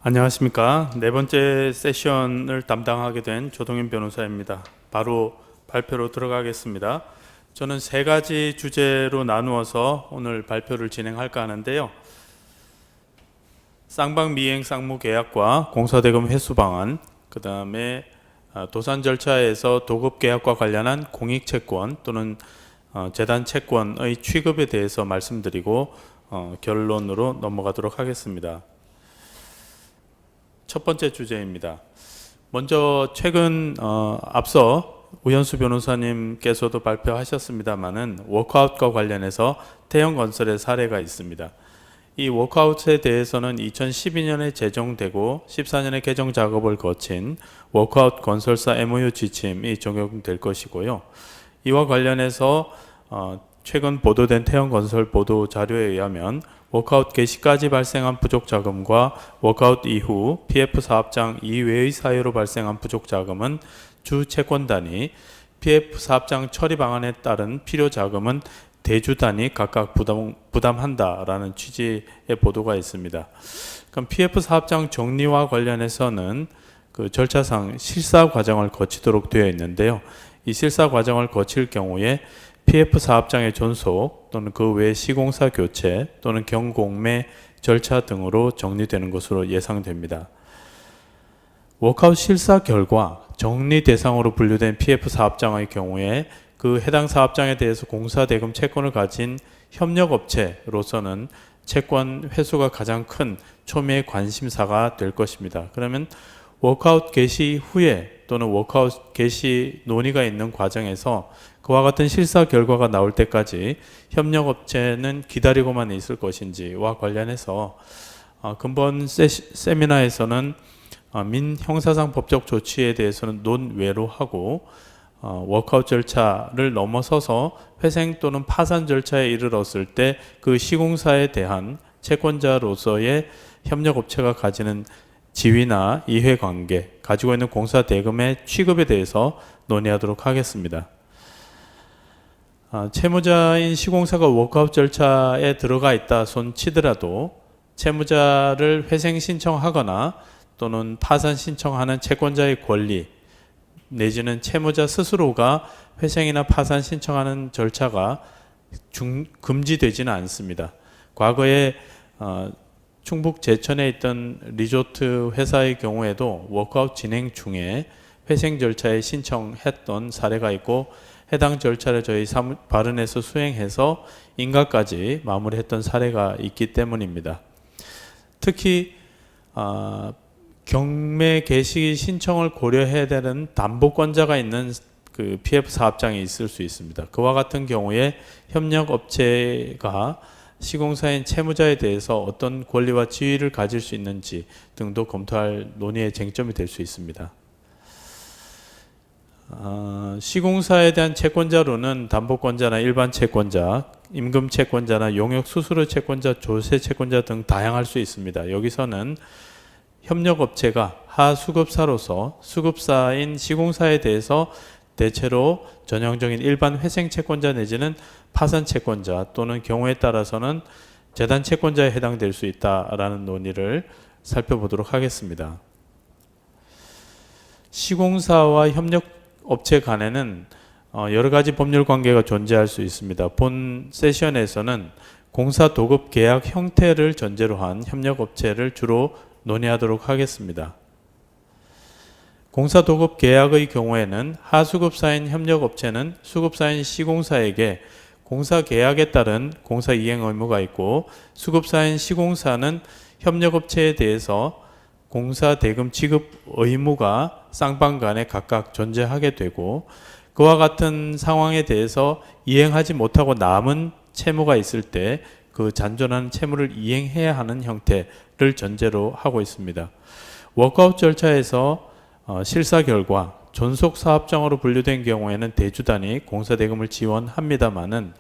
안녕하십니까. 네 번째 세션을 담당하게 된 조동현 변호사입니다. 바로 발표로 들어가겠습니다. 저는 세 가지 주제로 나누어서 오늘 발표를 진행할까 하는데요. 쌍방 미행 쌍무 계약과 공사대금 회수 방안, 그 다음에 도산 절차에서 도급 계약과 관련한 공익채권 또는 재단 채권의 취급에 대해서 말씀드리고 결론으로 넘어가도록 하겠습니다. 첫 번째 주제입니다. 먼저 최근 앞서 우현수 변호사님께서도 발표하셨습니다마는 워크아웃과 관련해서 태형건설의 사례가 있습니다. 이 워크아웃에 대해서는 2012년에 제정되고 14년에 개정 작업을 거친 워크아웃 건설사 MOU 지침이 적용될 것이고요. 이와 관련해서 최근 보도된 태형건설 보도 자료에 의하면 워크아웃 개시까지 발생한 부족 자금과 워크아웃 이후 PF 사업장 이외의 사유로 발생한 부족 자금은 주 채권단이, PF 사업장 처리 방안에 따른 필요 자금은 대주단이 각각 부담한다라는 취지의 보도가 있습니다. 그럼 PF 사업장 정리와 관련해서는 그 절차상 실사 과정을 거치도록 되어 있는데요. 이 실사 과정을 거칠 경우에 PF 사업장의 존속 또는 그 외 시공사 교체 또는 경공매 절차 등으로 정리되는 것으로 예상됩니다. 워크아웃 실사 결과 정리 대상으로 분류된 PF 사업장의 경우에 그 해당 사업장에 대해서 공사대금 채권을 가진 협력업체로서는 채권 회수가 가장 큰 초미의 관심사가 될 것입니다. 그러면 워크아웃 개시 후에 또는 워크아웃 개시 논의가 있는 과정에서 그와 같은 실사 결과가 나올 때까지 협력업체는 기다리고만 있을 것인지와 관련해서 근본 세미나에서는 민형사상 법적 조치에 대해서는 논외로 하고 워크아웃 절차를 넘어서서 회생 또는 파산 절차에 이르렀을 때 그 시공사에 대한 채권자로서의 협력업체가 가지는 지위나 이해관계, 가지고 있는 공사 대금의 취급에 대해서 논의하도록 하겠습니다. 채무자인 시공사가 워크아웃 절차에 들어가 있다 손 치더라도 채무자를 회생 신청하거나 또는 파산 신청하는 채권자의 권리 내지는 채무자 스스로가 회생이나 파산 신청하는 절차가 금지되지는 않습니다. 과거에 충북 제천에 있던 리조트 회사의 경우에도 워크아웃 진행 중에 회생 절차에 신청했던 사례가 있고 해당 절차를 저희 발언에서 수행해서 인가까지 마무리했던 사례가 있기 때문입니다. 특히 경매 개시 신청을 고려해야 되는 담보권자가 있는 그 PF 사업장이 있을 수 있습니다. 그와 같은 경우에 협력업체가 시공사인 채무자에 대해서 어떤 권리와 지위를 가질 수 있는지 등도 검토할 논의의 쟁점이 될 수 있습니다. 시공사에 대한 채권자로는 담보권자나 일반 채권자, 임금 채권자나 용역 수수료 채권자, 조세 채권자 등 다양할 수 있습니다. 여기서는 협력업체가 하수급사로서 수급사인 시공사에 대해서 대체로 전형적인 일반 회생 채권자 내지는 파산 채권자 또는 경우에 따라서는 재단 채권자에 해당될 수 있다라는 논의를 살펴보도록 하겠습니다. 시공사와 협력업체 간에는 여러 가지 법률 관계가 존재할 수 있습니다. 본 세션에서는 공사 도급 계약 형태를 전제로 한 협력업체를 주로 논의하도록 하겠습니다. 공사 도급 계약의 경우에는 하수급사인 협력업체는 수급사인 시공사에게 공사 계약에 따른 공사 이행 의무가 있고 수급사인 시공사는 협력업체에 대해서 공사 대금 지급 의무가 쌍방 간에 각각 존재하게 되고 그와 같은 상황에 대해서 이행하지 못하고 남은 채무가 있을 때 그 잔존하는 채무를 이행해야 하는 형태를 전제로 하고 있습니다. 워크아웃 절차에서 실사 결과 존속 사업장으로 분류된 경우에는 대주단이 공사대금을 지원합니다마는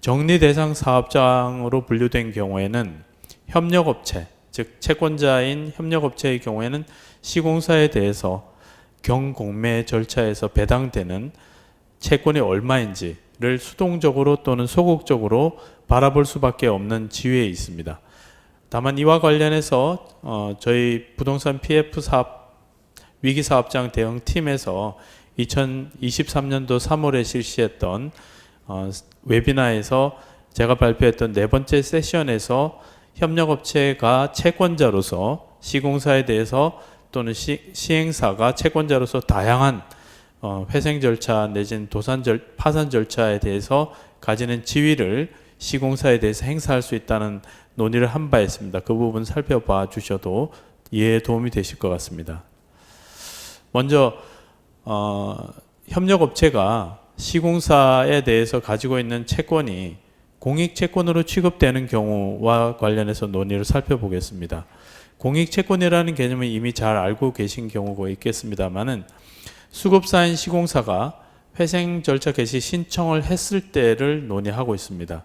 정리 대상 사업장으로 분류된 경우에는 협력업체, 즉 채권자인 협력업체의 경우에는 시공사에 대해서 경공매 절차에서 배당되는 채권이 얼마인지를 수동적으로 또는 소극적으로 바라볼 수밖에 없는 지위에 있습니다. 다만 이와 관련해서 저희 부동산 PF 사업 위기사업장 대응팀에서 2023년도 3월에 실시했던 웨비나에서 제가 발표했던 네 번째 세션에서 협력업체가 채권자로서 시공사에 대해서 또는 시행사가 채권자로서 다양한 회생 절차 내지는 파산 절차에 대해서 가지는 지위를 시공사에 대해서 행사할 수 있다는 논의를 한 바 있습니다. 그 부분 살펴봐 주셔도 이해에 도움이 되실 것 같습니다. 먼저 협력업체가 시공사에 대해서 가지고 있는 채권이 공익채권으로 취급되는 경우와 관련해서 논의를 살펴보겠습니다. 공익채권이라는 개념은 이미 잘 알고 계신 경우가 있겠습니다만은 수급사인 시공사가 회생 절차 개시 신청을 했을 때를 논의하고 있습니다.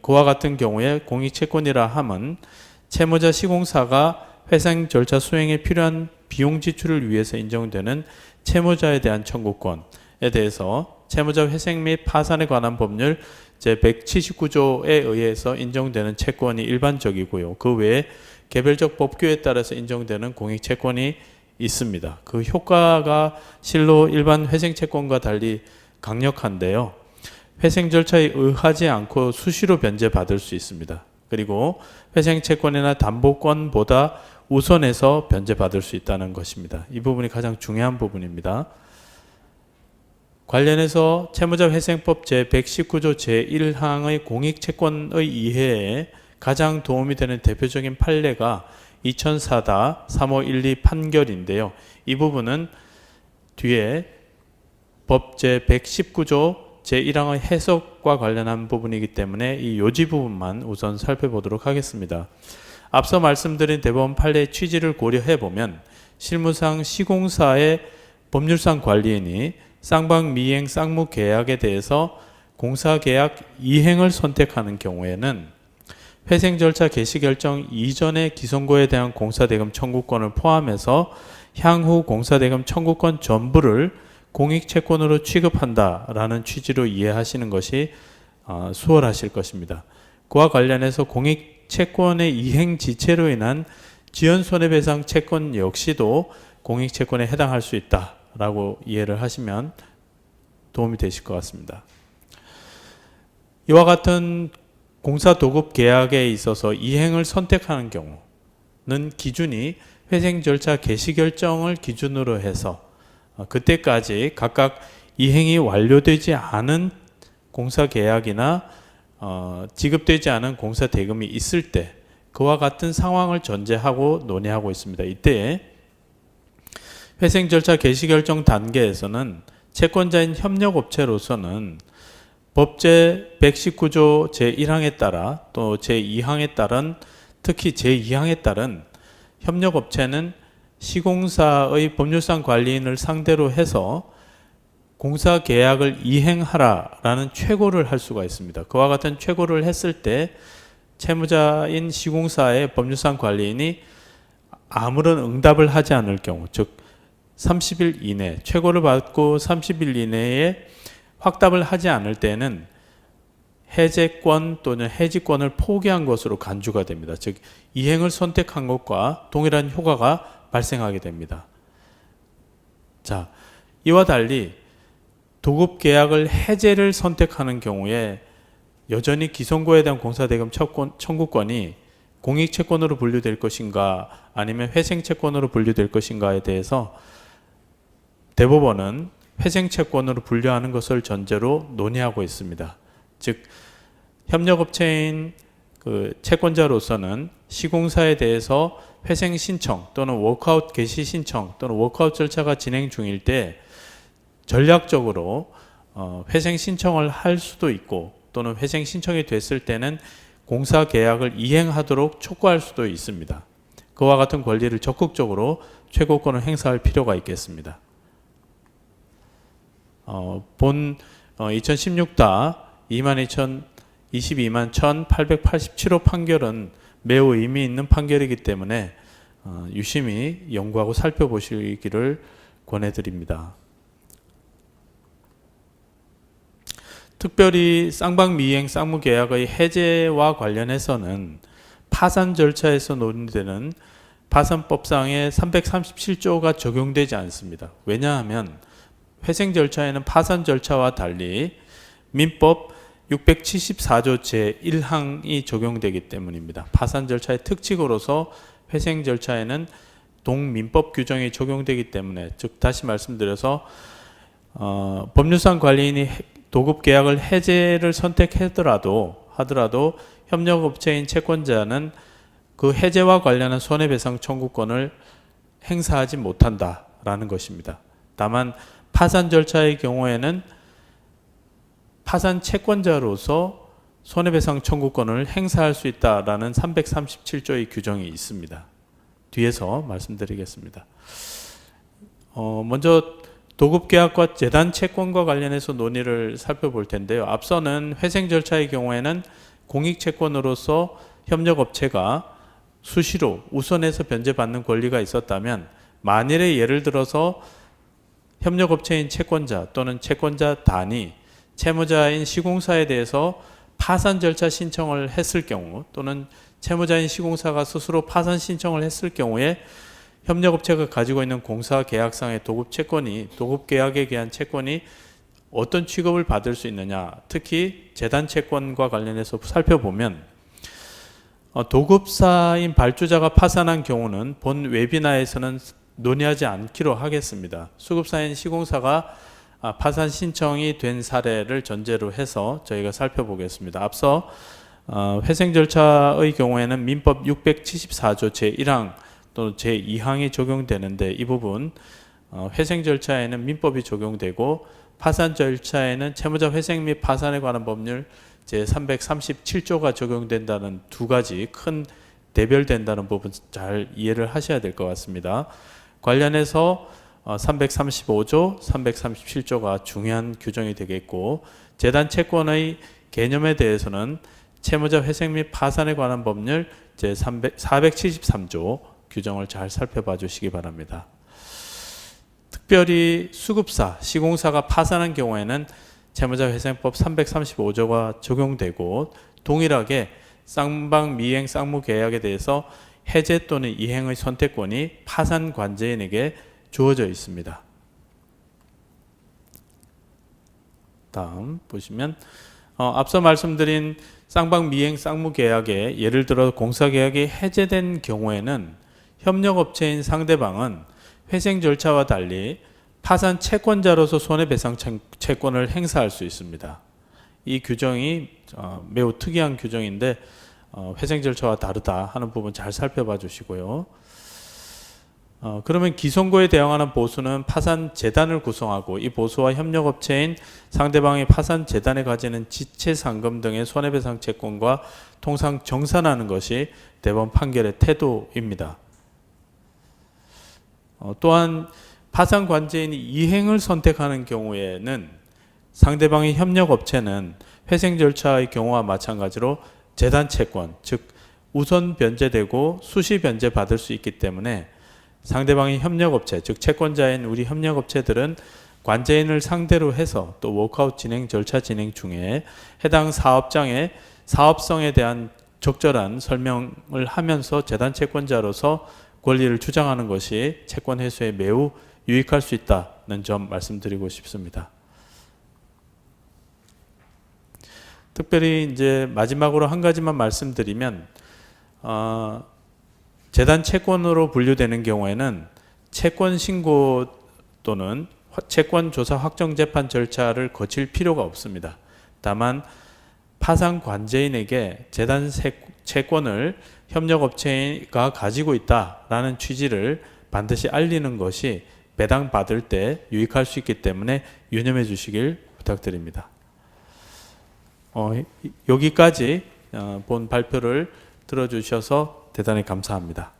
그와 같은 경우에 공익채권이라 함은 채무자 시공사가 회생 절차 수행에 필요한 비용 지출을 위해서 인정되는 채무자에 대한 청구권에 대해서 채무자 회생 및 파산에 관한 법률 제179조에 의해서 인정되는 채권이 일반적이고요. 그 외에 개별적 법규에 따라서 인정되는 공익채권이 있습니다. 그 효과가 실로 일반 회생채권과 달리 강력한데요. 회생 절차에 의하지 않고 수시로 변제받을 수 있습니다. 그리고 회생채권이나 담보권보다 우선해서 변제받을 수 있다는 것입니다. 이 부분이 가장 중요한 부분입니다. 관련해서 채무자회생법 제119조 제1항의 공익채권의 이해에 가장 도움이 되는 대표적인 판례가 2004-3512 판결인데요. 이 부분은 뒤에 법 제119조 제1항의 해석과 관련한 부분이기 때문에 이 요지 부분만 우선 살펴보도록 하겠습니다. 앞서 말씀드린 대법원 판례의 취지를 고려해 보면 실무상 시공사의 법률상 관리인이 쌍방 미행 쌍무 계약에 대해서 공사계약 이행을 선택하는 경우에는 회생 절차 개시 결정 이전의 기성고에 대한 공사대금 청구권을 포함해서 향후 공사대금 청구권 전부를 공익채권으로 취급한다라는 취지로 이해하시는 것이 수월하실 것입니다. 그와 관련해서 공익채권의 이행 지체로 인한 지연손해배상 채권 역시도 공익채권에 해당할 수 있다라고 이해를 하시면 도움이 되실 것 같습니다. 이와 같은 공사도급 계약에 있어서 이행을 선택하는 경우는 기준이 회생 절차 개시 결정을 기준으로 해서 그때까지 각각 이행이 완료되지 않은 공사계약이나 지급되지 않은 공사대금이 있을 때 그와 같은 상황을 전제하고 논의하고 있습니다. 이때 회생 절차 개시 결정 단계에서는 채권자인 협력업체로서는 법 제119조 제1항에 따라 또 제2항에 따른 특히 제2항에 따른 협력업체는 시공사의 법률상 관리인을 상대로 해서 공사계약을 이행하라라는 최고를 할 수가 있습니다. 그와 같은 최고를 했을 때 채무자인 시공사의 법률상 관리인이 아무런 응답을 하지 않을 경우, 즉 30일 이내, 최고를 받고 30일 이내에 확답을 하지 않을 때는 해제권 또는 해지권을 포기한 것으로 간주가 됩니다. 즉 이행을 선택한 것과 동일한 효과가 발생하게 됩니다. 자, 이와 달리 도급 계약을 해제를 선택하는 경우에 여전히 기성고에 대한 공사대금 청구권이 공익채권으로 분류될 것인가 아니면 회생채권으로 분류될 것인가에 대해서 대법원은 회생채권으로 분류하는 것을 전제로 논의하고 있습니다. 즉 협력업체인 채권자로서는 시공사에 대해서 회생 신청 또는 워크아웃 개시 신청 또는 워크아웃 절차가 진행 중일 때 전략적으로 회생 신청을 할 수도 있고 또는 회생 신청이 됐을 때는 공사 계약을 이행하도록 촉구할 수도 있습니다. 그와 같은 권리를 적극적으로 최고권을 행사할 필요가 있겠습니다. 본 2016-22만 1887호 판결은 매우 의미 있는 판결이기 때문에 유심히 연구하고 살펴보시기를 권해드립니다. 특별히 쌍방미행 쌍무계약의 해제와 관련해서는 파산 절차에서 논의되는 파산법상의 337조가 적용되지 않습니다. 왜냐하면 회생 절차에는 파산 절차와 달리 민법 674조 제1항이 적용되기 때문입니다. 파산 절차의 특칙으로서 회생 절차에는 동민법 규정이 적용되기 때문에, 즉 다시 말씀드려서 법률상 관리인이 도급 계약을 해제를 선택하더라도 협력업체인 채권자는 그 해제와 관련한 손해배상 청구권을 행사하지 못한다라는 것입니다. 다만 파산 절차의 경우에는 파산 채권자로서 손해배상 청구권을 행사할 수 있다라는 337조의 규정이 있습니다. 뒤에서 말씀드리겠습니다. 먼저 도급계약과 재단 채권과 관련해서 논의를 살펴볼 텐데요. 앞서는 회생 절차의 경우에는 공익채권으로서 협력업체가 수시로 우선해서 변제받는 권리가 있었다면, 만일에 예를 들어서 협력업체인 채권자 또는 채권자단이 채무자인 시공사에 대해서 파산 절차 신청을 했을 경우, 또는 채무자인 시공사가 스스로 파산 신청을 했을 경우에 협력업체가 가지고 있는 공사 계약상의 도급 계약에 대한 채권이 어떤 취급을 받을 수 있느냐, 특히 재단 채권과 관련해서 살펴보면 도급사인 발주자가 파산한 경우는 본 웨비나에서는 논의하지 않기로 하겠습니다. 수급사인 시공사가 파산 신청이 된 사례를 전제로 해서 저희가 살펴보겠습니다. 앞서 회생 절차의 경우에는 민법 674조 제1항 또는 제2항이 적용되는데, 이 부분 회생 절차에는 민법이 적용되고 파산 절차에는 채무자 회생 및 파산에 관한 법률 제337조가 적용된다는 두 가지 큰 대별된다는 부분 잘 이해를 하셔야 될 것 같습니다. 관련해서 335조, 337조가 중요한 규정이 되겠고, 재단 채권의 개념에 대해서는 채무자 회생 및 파산에 관한 법률 제473조 규정을 잘 살펴봐 주시기 바랍니다. 특별히 수급사, 시공사가 파산한 경우에는 채무자 회생법 335조가 적용되고, 동일하게 쌍방 미행 쌍무 계약에 대해서 해제 또는 이행의 선택권이 파산 관제인에게 주어져 있습니다. 다음 보시면 앞서 말씀드린 쌍방 미행 쌍무 계약에 예를 들어 공사 계약이 해제된 경우에는 협력업체인 상대방은 회생 절차와 달리 파산 채권자로서 손해배상 채권을 행사할 수 있습니다. 이 규정이 매우 특이한 규정인데 회생 절차와 다르다 하는 부분 잘 살펴봐 주시고요. 그러면 기손고에 대응하는 보수는 파산 재단을 구성하고, 이 보수와 협력업체인 상대방의 파산 재단에 가지는 지체 상금 등의 손해배상 채권과 통상 정산하는 것이 대법원 판결의 태도입니다. 또한 파산 관제인이 이행을 선택하는 경우에는 상대방의 협력업체는 회생 절차의 경우와 마찬가지로 재단 채권, 즉 우선 변제되고 수시 변제 받을 수 있기 때문에 상대방의 협력업체, 즉 채권자인 우리 협력업체들은 관제인을 상대로 해서 또 워크아웃 진행 절차 진행 중에 해당 사업장의 사업성에 대한 적절한 설명을 하면서 재단 채권자로서 권리를 주장하는 것이 채권 회수에 매우 유익할 수 있다는 점 말씀드리고 싶습니다. 특별히 이제 마지막으로 한 가지만 말씀드리면, 재단 채권으로 분류되는 경우에는 채권 신고 또는 채권 조사 확정 재판 절차를 거칠 필요가 없습니다. 다만 파산 관제인에게 재단 채권을 협력업체가 가지고 있다라는 취지를 반드시 알리는 것이 배당받을 때 유익할 수 있기 때문에 유념해 주시길 부탁드립니다. 여기까지 본 발표를 들어주셔서 대단히 감사합니다.